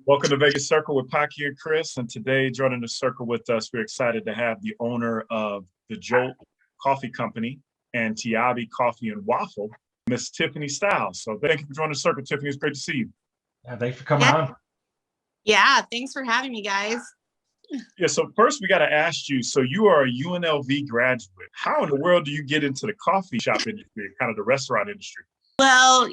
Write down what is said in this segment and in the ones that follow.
Welcome to Vegas Circle with Paki and Chris. And today, joining the circle with us, we're excited to have the owner of the Jolt Coffee Company and TIABI Coffee and Waffle, Miss Tiffany Stiles. So thank you for joining the circle, Tiffany. It's great to see you. Yeah, thanks for coming on. Yeah, thanks for having me, guys. Yeah, so first we got to ask you, so you are a UNLV graduate. How in the world do you get into the coffee shop industry, kind of the restaurant industry? Well,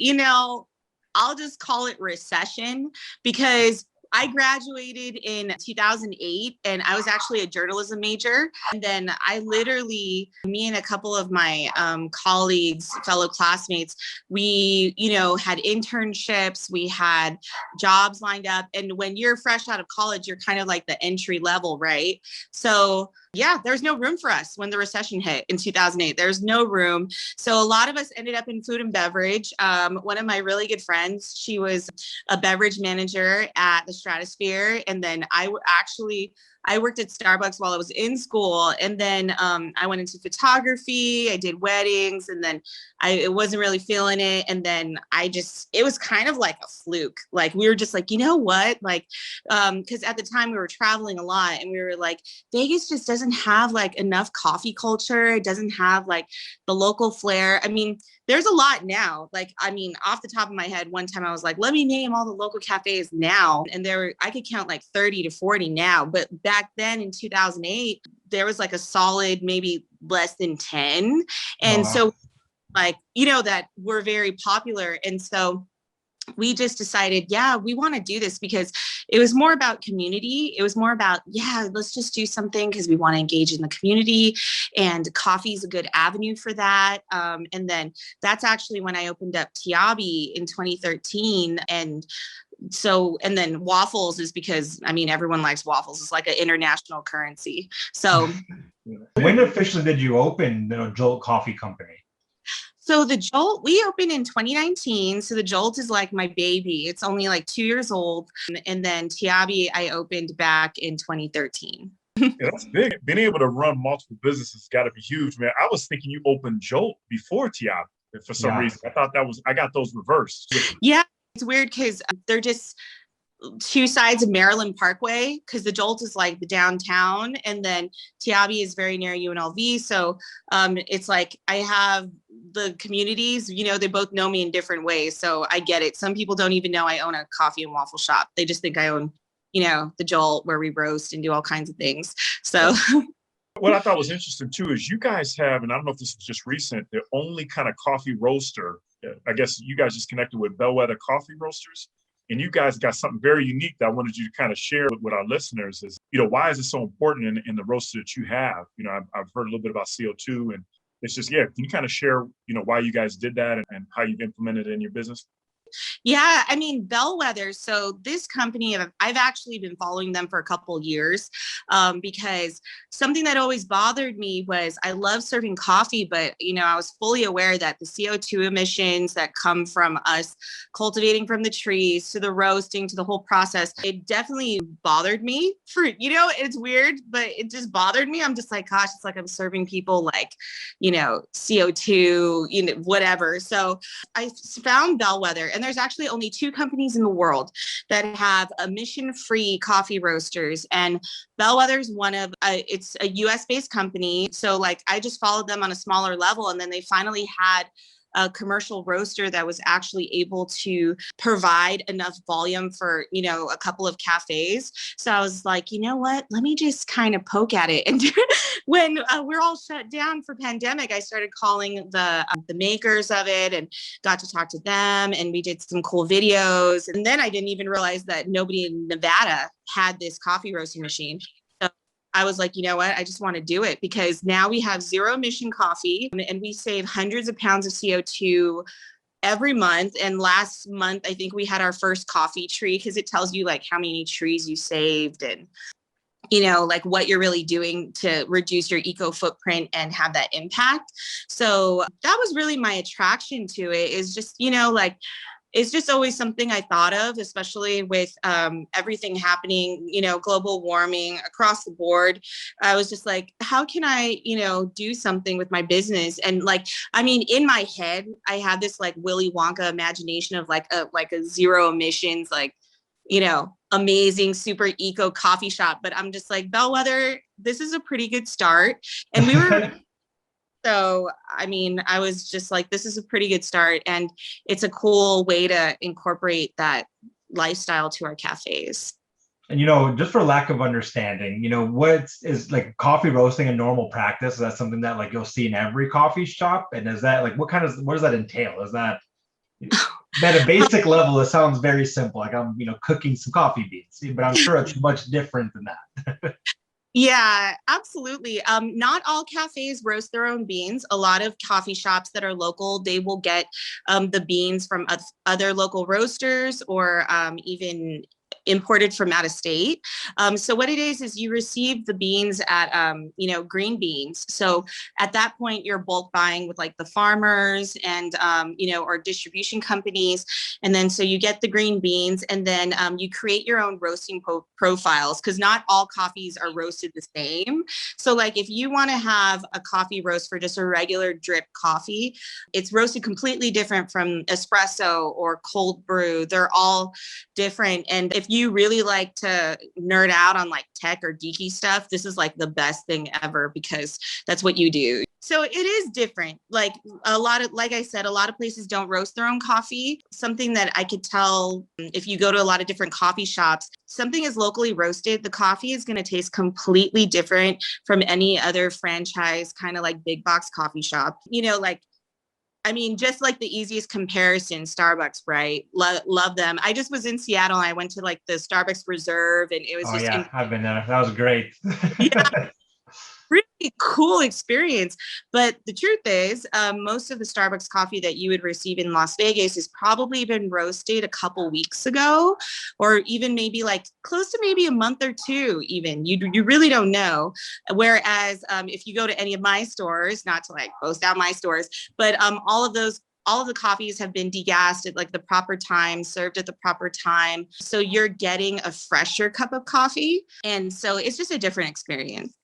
I'll just call it recession because I graduated in 2008 and I was actually a journalism major. And then me and a couple of my colleagues, fellow classmates, we, had internships, we had jobs lined up. And when you're fresh out of college, you're kind of like the entry level, right? So yeah, there's no room for us when the recession hit in 2008. There's no room. So a lot of us ended up in food and beverage. One of my really good friends, she was a beverage manager at the Stratosphere. And then I worked at Starbucks while I was in school. And then I went into photography. I did weddings. And then I wasn't really feeling it. And then it was kind of like a fluke. Like we were just like, you know what? Like, because at the time we were traveling a lot and we were like, Vegas just doesn't have like enough coffee culture. It doesn't have like the local flair. I mean, there's a lot now. Off the top of my head, one time I was like, let me name all the local cafes now. And I could count like 30 to 40 now. But back then in 2008, there was like a solid, maybe less than 10. And so that were very popular. And so we just decided, yeah, we want to do this because it was more about community. It was more about, yeah, let's just do something because we want to engage in the community, and coffee is a good avenue for that. And then that's actually when I opened up TIABI in 2013. And then waffles is because, everyone likes waffles. It's like an international currency. So when officially did you open the Jolt Coffee Company? So the Jolt, we opened in 2019. So the Jolt is like my baby. It's only like 2 years old. And then TIABI, I opened back in 2013. Yeah, that's big. Being able to run multiple businesses got to be huge, man. I was thinking you opened Jolt before TIABI for some reason. I got those reversed. Yeah, it's weird because they're just two sides of Maryland Parkway, because the Jolt is like the downtown and then TIABI is very near UNLV. So it's like I have the communities, they both know me in different ways. So I get it. Some people don't even know I own a coffee and waffle shop. They just think I own, the Jolt where we roast and do all kinds of things. So what I thought was interesting too is you guys have, and I don't know if this is just recent, the only kind of coffee roaster. I guess you guys just connected with Bellwether Coffee Roasters. And you guys got something very unique that I wanted you to kind of share with our listeners is, why is it so important in the roaster that you have? I've heard a little bit about CO2 and it's just, can you kind of share, why you guys did that and how you've implemented it in your business? Yeah, Bellwether. So this company, I've actually been following them for a couple of years because something that always bothered me was I love serving coffee, but, I was fully aware that the CO2 emissions that come from us cultivating from the trees to the roasting to the whole process, it definitely bothered me it's weird, but it just bothered me. I'm just like, gosh, it's like I'm serving people like, CO2, whatever. So I found Bellwether, and there's actually only 2 companies in the world that have emission-free coffee roasters. And Bellwether's one of, it's a US-based company. So I just followed them on a smaller level. And then they finally had a commercial roaster that was actually able to provide enough volume for, a couple of cafes. So I was like, you know what, let me just kind of poke at it. And when we're all shut down for pandemic, I started calling the makers of it and got to talk to them. And we did some cool videos. And then I didn't even realize that nobody in Nevada had this coffee roasting machine. I was like, you know what? I just want to do it because now we have zero emission coffee and we save hundreds of pounds of CO2 every month. And last month, I think we had our first coffee tree because it tells you how many trees you saved and, what you're really doing to reduce your eco footprint and have that impact. So that was really my attraction to it, is just, it's just always something I thought of, especially with everything happening, global warming across the board. I was just like, how can I, do something with my business? And in my head, I had this Willy Wonka imagination of a zero emissions, amazing, super eco coffee shop, but I'm just like, Bellwether, this is a pretty good start. And we were, so, I mean, I was just like, this is a pretty good start. And it's a cool way to incorporate that lifestyle to our cafes. And just for lack of understanding, what is like coffee roasting a normal practice? Is that something that like you'll see in every coffee shop? And is that like what does that entail? Is that at a basic level, it sounds very simple, like I'm cooking some coffee beans, but I'm sure it's much different than that. Yeah, absolutely. Not all cafes roast their own beans. A lot of coffee shops that are local, they will get the beans from other local roasters or even imported from out of state. So what it is you receive the beans at, green beans. So at that point, you're bulk buying with like the farmers and, or distribution companies. And then so you get the green beans and then you create your own roasting profiles because not all coffees are roasted the same. So like if you want to have a coffee roast for just a regular drip coffee, it's roasted completely different from espresso or cold brew. They're all different. And if you really like to nerd out on like tech or geeky stuff, this is like the best thing ever because that's what you do. So it is different. Like like I said, a lot of places don't roast their own coffee. Something that I could tell if you go to a lot of different coffee shops, something is locally roasted, the coffee is going to taste completely different from any other franchise kind of like big box coffee shop. Just like the easiest comparison, Starbucks, right? Love them. I just was in Seattle. And I went to like the Starbucks Reserve and it was I've been there. That was great. Yeah, really cool experience. But the truth is, most of the Starbucks coffee that you would receive in Las Vegas has probably been roasted a couple weeks ago, or even maybe like close to maybe a month or two even. You really don't know. Whereas if you go to any of my stores, not to like boast out my stores, but all of the coffees have been degassed at like the proper time, served at the proper time. So you're getting a fresher cup of coffee. And so it's just a different experience.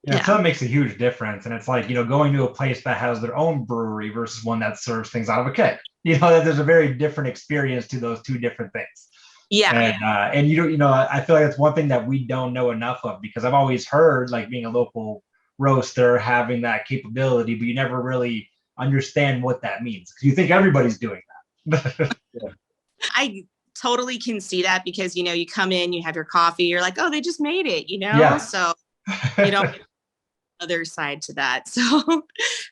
Yeah, so that makes a huge difference. And it's like, going to a place that has their own brewery versus one that serves things out of a keg. That there's a very different experience to those two different things. Yeah. And I feel like it's one thing that we don't know enough of because I've always heard like being a local roaster having that capability, but you never really understand what that means because you think everybody's doing that. Yeah. I totally can see that because, you come in, you have your coffee, you're like, oh, they just made it, Yeah. So you don't get the other side to that. So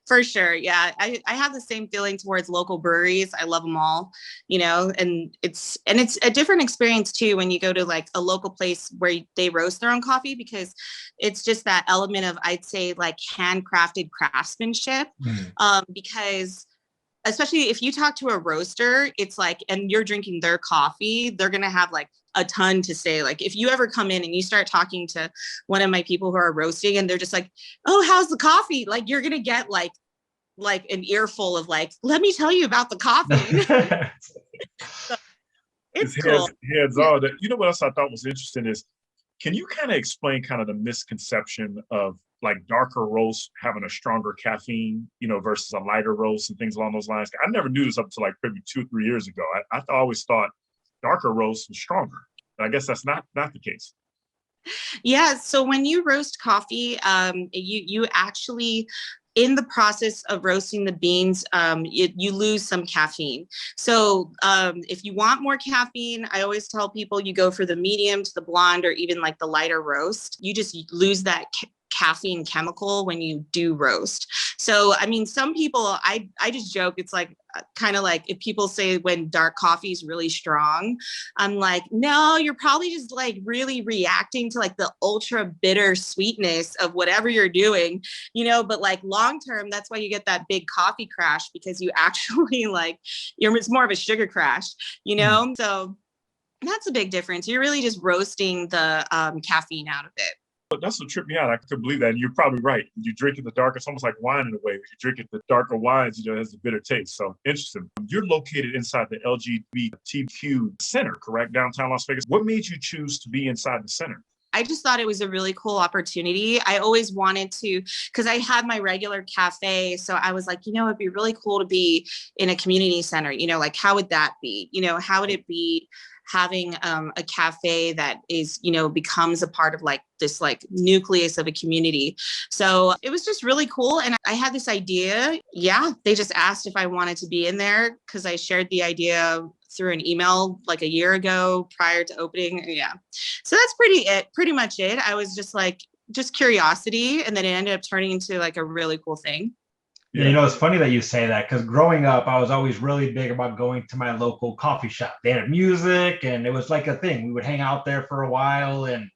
for sure. Yeah. I have the same feeling towards local breweries. I love them all, and it's a different experience too when you go to like a local place where they roast their own coffee because it's just that element of, I'd say, like handcrafted craftsmanship. Because especially if you talk to a roaster, it's like, and you're drinking their coffee, they're going to have like a ton to say. Like if you ever come in and you start talking to one of my people who are roasting and they're just like, oh, how's the coffee? Like you're going to get like an earful of like, let me tell you about the coffee. So, it's cool. Heads on. What else I thought was interesting is, can you kind of explain kind of the misconception of like darker roast having a stronger caffeine, versus a lighter roast and things along those lines? I never knew this up to like maybe 2 or 3 years ago. I always thought darker roast was stronger, but I guess that's not the case. Yeah. So when you roast coffee, you actually, in the process of roasting the beans, you lose some caffeine. So if you want more caffeine, I always tell people you go for the medium to the blonde or even like the lighter roast. You just lose that caffeine chemical when you do roast. So, some people, I just joke, it's like kind of like if people say when dark coffee is really strong, I'm like, no, you're probably just like really reacting to like the ultra bitter sweetness of whatever you're doing, but like long term, that's why you get that big coffee crash because you actually it's more of a sugar crash, So that's a big difference. You're really just roasting the caffeine out of it. But that's what tripped me out. I couldn't believe that. And you're probably right. You're drinking the darker, it's almost like wine in a way. When you're drinking the darker wines, it has a bitter taste. So interesting. You're located inside the LGBTQ Center, correct? Downtown Las Vegas. What made you choose to be inside the center? I just thought it was a really cool opportunity. I always wanted to, because I had my regular cafe. So I was like, it'd be really cool to be in a community center. Like, how would that be? How would it be having a cafe that is, you know, becomes a part of like this like nucleus of a community. So it was just really cool. And I had this idea. Yeah, they just asked if I wanted to be in there because I shared the idea through an email like a year ago prior to opening. Yeah. So that's pretty much it. I was just like, just curiosity. And then it ended up turning into like a really cool thing. Yeah, you know, it's funny that you say that because growing up, I was always really big about going to my local coffee shop. They had music and it was like a thing. We would hang out there for a while, and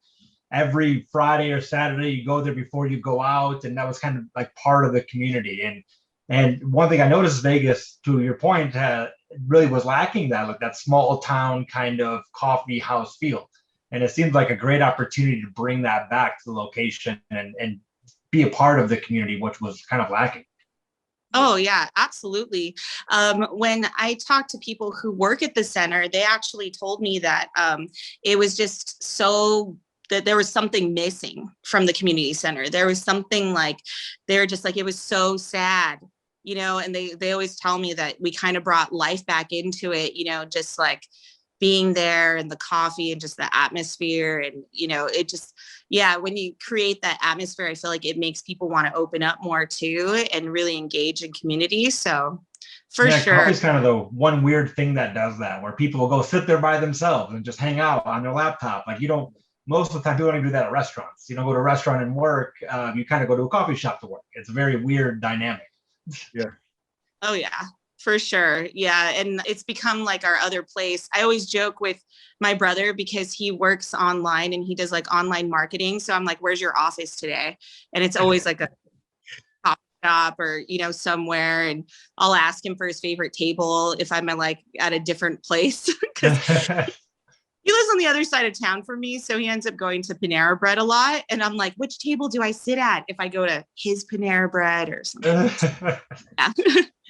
every Friday or Saturday you go there before you go out, and that was kind of like part of the community. And one thing I noticed Vegas, to your point, really was lacking that, like that small town kind of coffee house feel. And it seems like a great opportunity to bring that back to the location and be a part of the community, which was kind of lacking. Oh, yeah, absolutely. When I talked to people who work at the center, they actually told me that it was just so that there was something missing from the community center. There was something like, they're just like, it was so sad, you know, and they always tell me that we kind of brought life back into it, you know, just like being there and the coffee and just the atmosphere. And, you know, it just, yeah, when you create that atmosphere, I feel like it makes people want to open up more too and really engage in community. So for sure. Coffee's kind of the one weird thing that does that, where people will go sit there by themselves and just hang out on their laptop. Like, you don't, most of the time people don't do that at restaurants. You don't go to a restaurant and work. You kind of go to a coffee shop to work. It's a very weird dynamic. Yeah. Oh, yeah. For sure. Yeah. And it's become like our other place. I always joke with my brother because he works online and he does like online marketing. So I'm like, where's your office today? And it's always like a coffee shop or, you know, somewhere. And I'll ask him for his favorite table if I'm like at a different place because he lives on the other side of town from me. So he ends up going to Panera Bread a lot. And I'm like, which table do I sit at if I go to his Panera Bread or something? Yeah.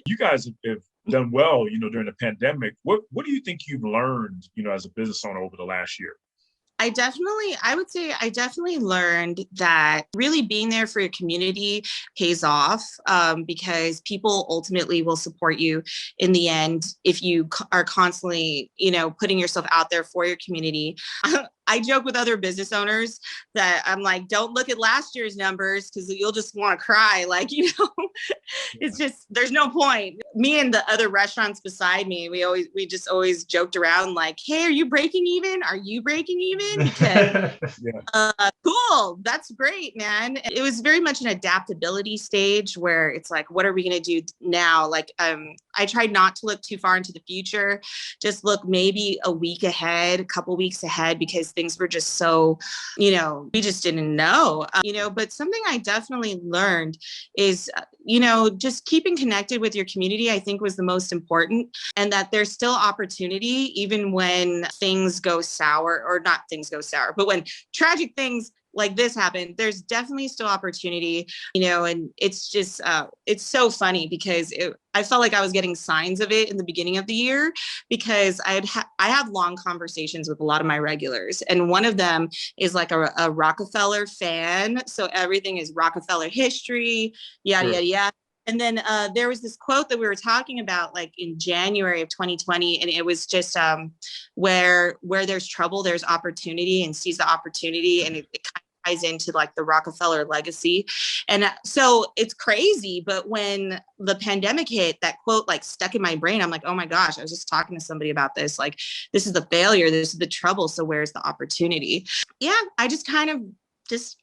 You guys have done well, you know, during the pandemic. What do you think you've learned, you know, as a business owner over the last year? I would say I definitely learned that really being there for your community pays off because people ultimately will support you in the end if you are constantly, you know, putting yourself out there for your community. I joke with other business owners that I'm like, don't look at last year's numbers because you'll just want to cry. Like, you know, it's just, there's no point. Me and the other restaurants beside me, we just always joked around like, hey, are you breaking even? Are you breaking even? Because cool, that's great, man. It was very much an adaptability stage where it's like, what are we going to do now? Like, I tried not to look too far into the future, just look maybe a week ahead, a couple weeks ahead, because things were just so, you know, we just didn't know, you know, but something I definitely learned is, you know, just keeping connected with your community, I think was the most important, and that there's still opportunity even when things go sour, or not things go sour, but when tragic things like this happen, there's definitely still opportunity, you know, and it's just, it's so funny because I felt like I was getting signs of it in the beginning of the year because I have long conversations with a lot of my regulars. And one of them is like a Rockefeller fan. So everything is Rockefeller history, yada, Sure. yada, yada. And then there was this quote that we were talking about like in January of 2020. And it was just where there's trouble, there's opportunity, and seize the opportunity. And it kind of ties into like the Rockefeller legacy. And so it's crazy. But when the pandemic hit, that quote like stuck in my brain. I'm like, oh my gosh, I was just talking to somebody about this. Like, this is the failure, this is the trouble. So where's the opportunity? Yeah, I just kind of just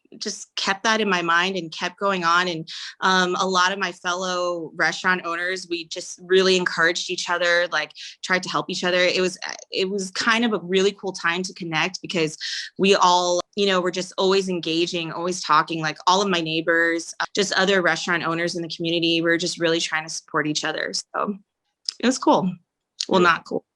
kept that in my mind and kept going on. And a lot of my fellow restaurant owners, we just really encouraged each other, like tried to help each other. It was kind of a really cool time to connect because we all, you know, were just always engaging, always talking, like all of my neighbors, just other restaurant owners in the community. We were just really trying to support each other. So it was cool. Well, not cool.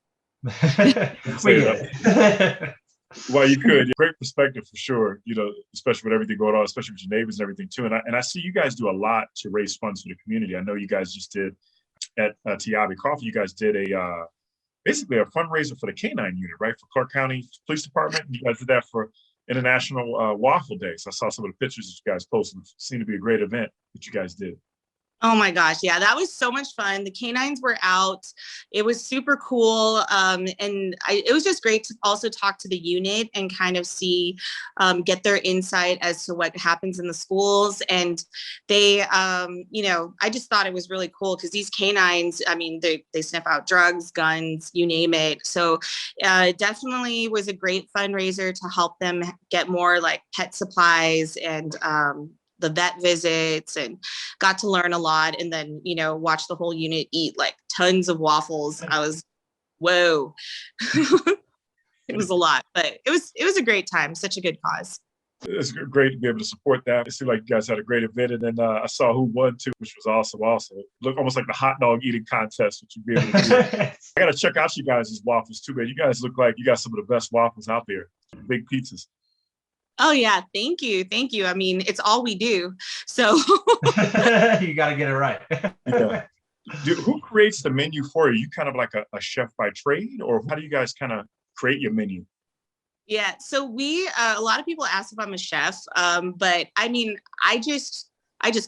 Well, you could. Great perspective for sure, you know, especially with everything going on, especially with your neighbors and everything too. And I see you guys do a lot to raise funds for the community. I know you guys just did at TIABI Coffee, you guys did basically a fundraiser for the K-9 unit, right? For Clark County Police Department. You guys did that for International Waffle Day. So I saw some of the pictures that you guys posted. It seemed to be a great event that you guys did. Oh my gosh. Yeah, that was so much fun. The canines were out. It was super cool. It was just great to also talk to the unit and kind of see, get their insight as to what happens in the schools. And they, I just thought it was really cool because these canines, I mean, they sniff out drugs, guns, you name it. So it definitely was a great fundraiser to help them get more like pet supplies and, the vet visits, and got to learn a lot, and then, watch the whole unit eat like tons of waffles. I was, whoa. It was a lot, but it was a great time. Such a good cause. It's great to be able to support that. It seemed like you guys had a great event. And then I saw who won too, which was awesome also. It looked almost like the hot dog eating contest, which you'd be able to do. I got to check out you guys' waffles too, man. You guys look like you got some of the best waffles out there. Big pizzas. Oh yeah, thank you. Thank you. I mean, it's all we do. So you got to get it right. Yeah. Who creates the menu for you? You kind of like a chef by trade, or how do you guys kind of create your menu? yeah, so a lot of people ask if I'm a chef, but I mean, I just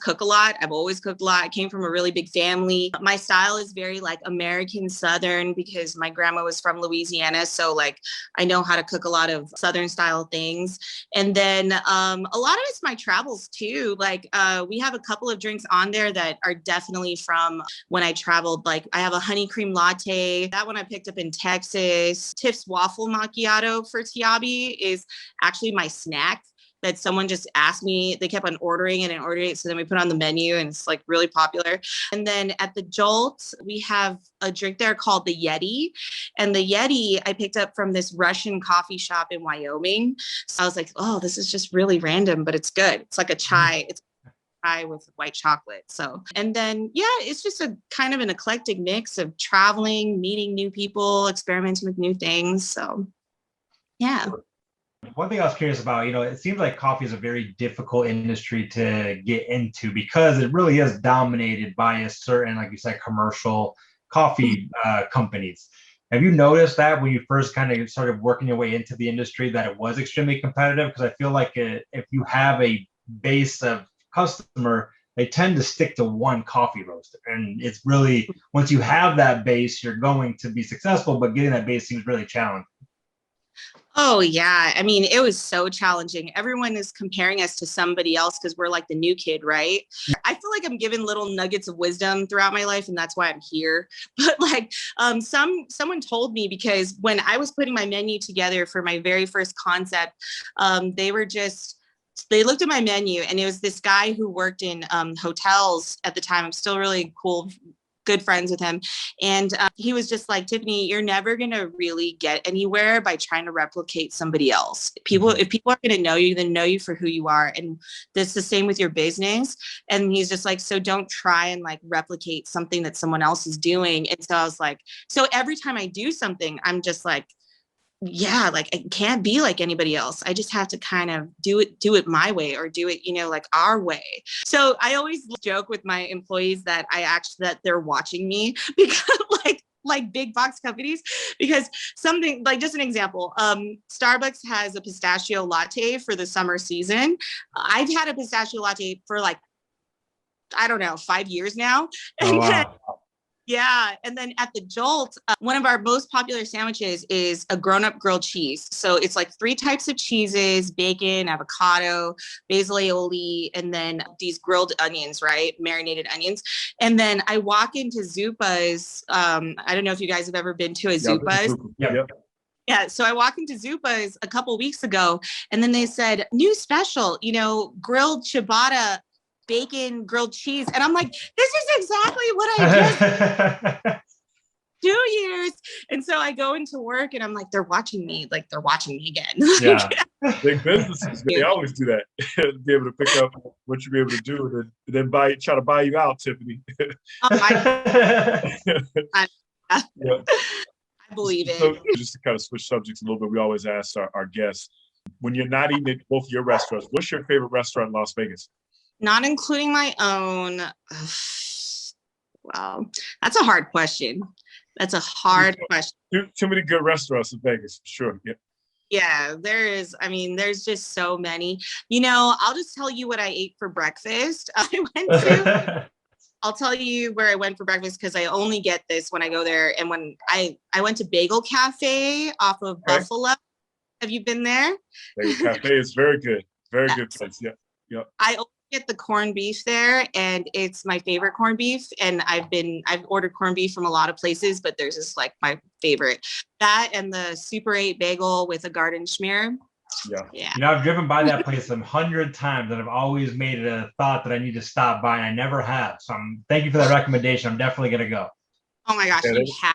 cook a lot. I've always cooked a lot. I came from a really big family. My style is very like American Southern because my grandma was from Louisiana. So like I know how to cook a lot of Southern style things. And then a lot of it's my travels too. Like we have a couple of drinks on there that are definitely from when I traveled. Like I have a honey cream latte. That one I picked up in Texas. Tiff's waffle macchiato for TIABI is actually my snack that someone just asked me. They kept on ordering it and ordering it. So then we put it on the menu and it's like really popular. And then at the Jolt, we have a drink there called the Yeti. And the Yeti I picked up from this Russian coffee shop in Wyoming. So I was like, oh, this is just really random, but it's good. It's like a chai. It's chai with white chocolate. So, and then, yeah, it's just a kind of an eclectic mix of traveling, meeting new people, experimenting with new things. So, yeah. One thing I was curious about, it seems like coffee is a very difficult industry to get into because it really is dominated by a certain, like you said, commercial coffee companies. Have you noticed that when you first kind of started working your way into the industry that it was extremely competitive? Because I feel like if you have a base of customer, they tend to stick to one coffee roaster. And it's really, once you have that base, you're going to be successful, but getting that base seems really challenging. Oh, yeah. I mean, it was so challenging. Everyone is comparing us to somebody else because we're like the new kid, right? I feel like I'm given little nuggets of wisdom throughout my life, and that's why I'm here. But like someone told me, because when I was putting my menu together for my very first concept, they looked at my menu, and it was this guy who worked in hotels at the time. I'm still really good friends with him. And he was just like, Tiffany, you're never going to really get anywhere by trying to replicate somebody else. If people are going to know you, then know you for who you are. And that's the same with your business. And he's just like, so don't try and like replicate something that someone else is doing. And so I was like, so every time I do something, I'm just like, yeah, like it can't be like anybody else. I just have to kind of do it my way, or do it, like our way. So I always joke with my employees that that they're watching me because like big box companies, because something like, just an example, Starbucks has a pistachio latte for the summer season. I've had a pistachio latte for like, I don't know, 5 years now. Oh, wow. Yeah. And then at the Jolt, one of our most popular sandwiches is a grown-up grilled cheese. So it's like 3 types of cheeses: bacon, avocado, basil aioli, and then these grilled onions, right? Marinated onions. And then I walk into Zupa's. I don't know if you guys have ever been to a Zupa's. Yeah. Yeah, so I walked into Zupa's a couple weeks ago, and then they said, new special, grilled ciabatta bacon grilled cheese. And I'm like, this is exactly what I just 2 years. And so I go into work and I'm like, they're watching me again. Yeah. Big businesses, they always do that. Be able to pick up what you'll be able to do, and then try to buy you out, Tiffany. I Yeah. believe it. So just to kind of switch subjects a little bit, we always ask our guests, when you're not eating at both your restaurants, what's your favorite restaurant in Las Vegas? Not including my own. Wow, that's a hard question. That's a hard question. Too many good restaurants in Vegas, for sure. Yeah. Yeah, there is. I mean, there's just so many. I'll just tell you what I ate for breakfast. I went to I'll tell you where I went for breakfast because I only get this when I go there. And when I went to Bagel Cafe off of Buffalo. Have you been there? Bagel Cafe is very good. Very good place. Yeah. Yep. I only get the corned beef there, and it's my favorite corned beef. And I've ordered corned beef from a lot of places, but there's just like my favorite. That and the Super 8 bagel with a garden schmear. Yeah. You know, I've driven by that place 100 times, and I've always made it a thought that I need to stop by, and I never have. So thank you for that recommendation. I'm definitely gonna go. Oh my gosh, you have.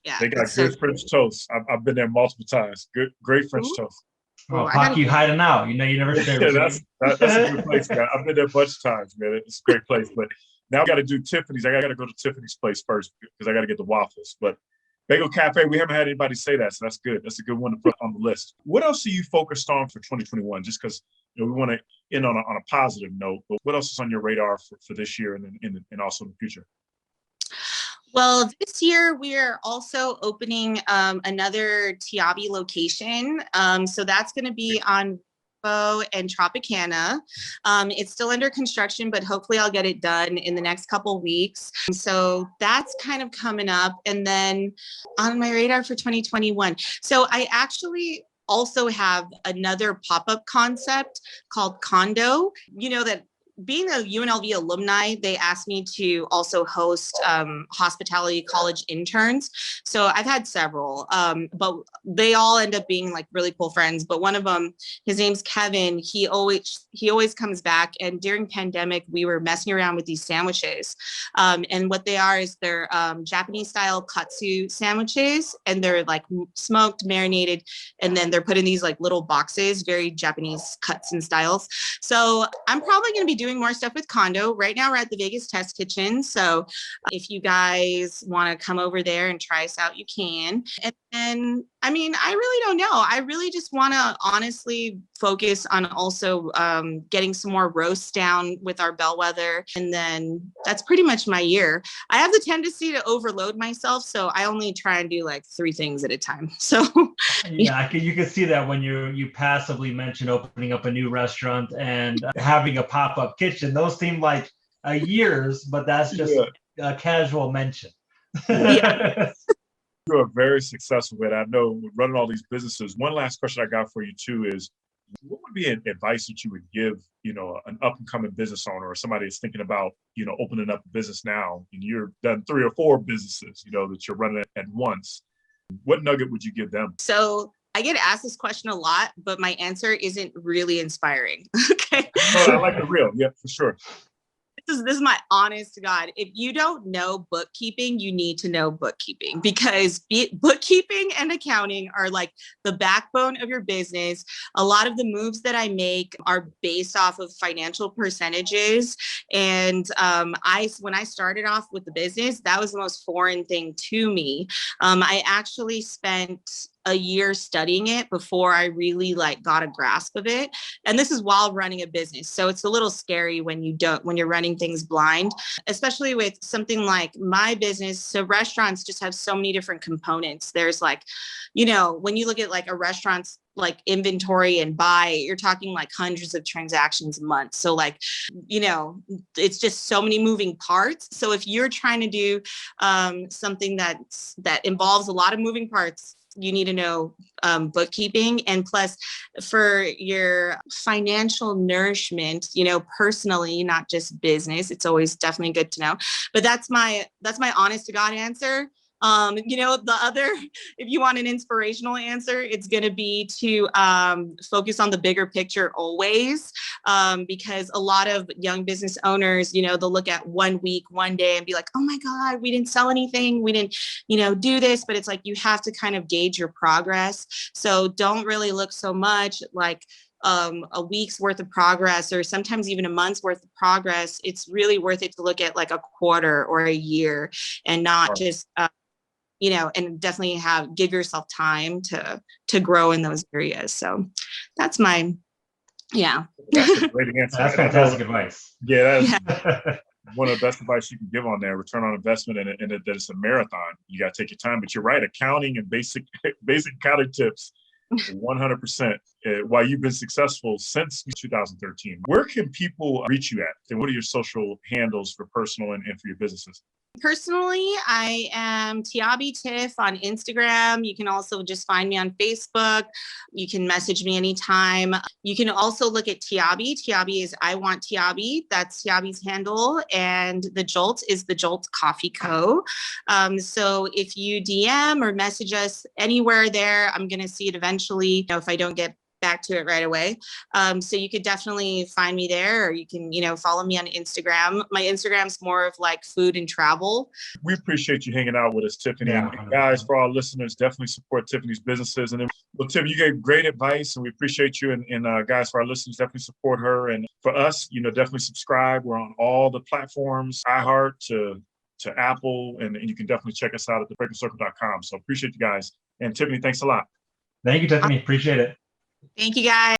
Yeah, they got good French toast. I've been there multiple times. Great French toast. Oh, Paki hiding out. You know, you never share. Yeah, that's a good place, man. I've been there a bunch of times, man. It's a great place. But now I got to do Tiffany's. I got to go to Tiffany's place first because I got to get the waffles. But Bagel Cafe, we haven't had anybody say that, so that's good. That's a good one to put on the list. What else are you focused on for 2021? Just because we want to end on a positive note. But what else is on your radar for this year and also in the future? Well, this year we are also opening another TIABI location. So that's going to be on and Tropicana. It's still under construction, but hopefully I'll get it done in the next couple weeks. So that's kind of coming up. And then on my radar for 2021. So I actually also have another pop-up concept called Condo. You know that being a UNLV alumni, they asked me to also host hospitality college interns. So I've had several, but they all end up being like really cool friends. But one of them, his name's Kevin. He always comes back. And during pandemic, we were messing around with these sandwiches. And what they are is they're Japanese style katsu sandwiches, and they're like smoked, marinated, and then they're put in these like little boxes, very Japanese cuts and styles. So I'm probably going to be doing more stuff with Condo. Right now we're at the Vegas Test Kitchen. So if you guys want to come over there and try us out, you can. And then, I mean, I really don't know. I really just want to honestly focus on also getting some more roasts down with our bellwether. And then that's pretty much my year. I have the tendency to overload myself. So I only try and do like 3 things at a time. So yeah, you can see that when you passively mention opening up a new restaurant and having a pop-up kitchen. Those seem like years, but that's just a casual mention. Yeah. You are very successful with it. I know running all these businesses. One last question I got for you too is, what would be an advice that you would give, an up and coming business owner or somebody that's thinking about, opening up a business now, and you've done 3 or 4 businesses, that you're running at once. What nugget would you give them? So I get asked this question a lot, but my answer isn't really inspiring. Okay. Oh, I like it real. Yeah, for sure. This is my honest to God. If you don't know bookkeeping, you need to know bookkeeping, because bookkeeping and accounting are like the backbone of your business. A lot of the moves that I make are based off of financial percentages. And when I started off with the business, that was the most foreign thing to me. I actually spent a year studying it before I really got a grasp of it. And this is while running a business. So it's a little scary when you're running things blind, especially with something like my business. So restaurants just have so many different components. There's when you look at a restaurant's inventory and buy, you're talking hundreds of transactions a month. So it's just so many moving parts. So if you're trying to do something that involves a lot of moving parts, you need to know bookkeeping. And plus, for your financial nourishment, personally, not just business, it's always definitely good to know. But that's my honest to God answer. The other, if you want an inspirational answer, it's going to be to focus on the bigger picture always, because a lot of young business owners, they'll look at 1 week, 1 day and be like, oh my God, we didn't sell anything. We didn't, do this. But it's you have to kind of gauge your progress. So don't really look so much a week's worth of progress, or sometimes even a month's worth of progress. It's really worth it to look at a quarter or a year, and not just and definitely give yourself time to grow in those areas. So that's That's a great answer. That's fantastic advice. Yeah, that's one of the best advice you can give on there. Return on investment, and that it's a marathon. You got to take your time. But you're right, accounting and basic accounting tips, 100%. while you've been successful since 2013. Where can people reach you at? And what are your social handles for personal and for your businesses? Personally, I am TIABI Tiff on Instagram. You can also just find me on Facebook. You can message me anytime. You can also look at TIABI. TIABI is I Want TIABI. That's TIABI's handle. And the Jolt is the Jolt Coffee Co. So if you DM or message us anywhere there, I'm going to see it eventually, if I don't get back to it right away. So you could definitely find me there, or you can, follow me on Instagram. My Instagram's more of like food and travel. We appreciate you hanging out with us, Tiffany. Yeah, and guys, for our listeners, definitely support Tiffany's businesses. And then, well, Tiffany, you gave great advice, and we appreciate you. And guys, for our listeners, definitely support her. And for us, definitely subscribe. We're on all the platforms, iHeart to Apple, and you can definitely check us out at thefragrancecircle.com. So appreciate you guys. And Tiffany, thanks a lot. Thank you, Tiffany. Appreciate it. Thank you, guys.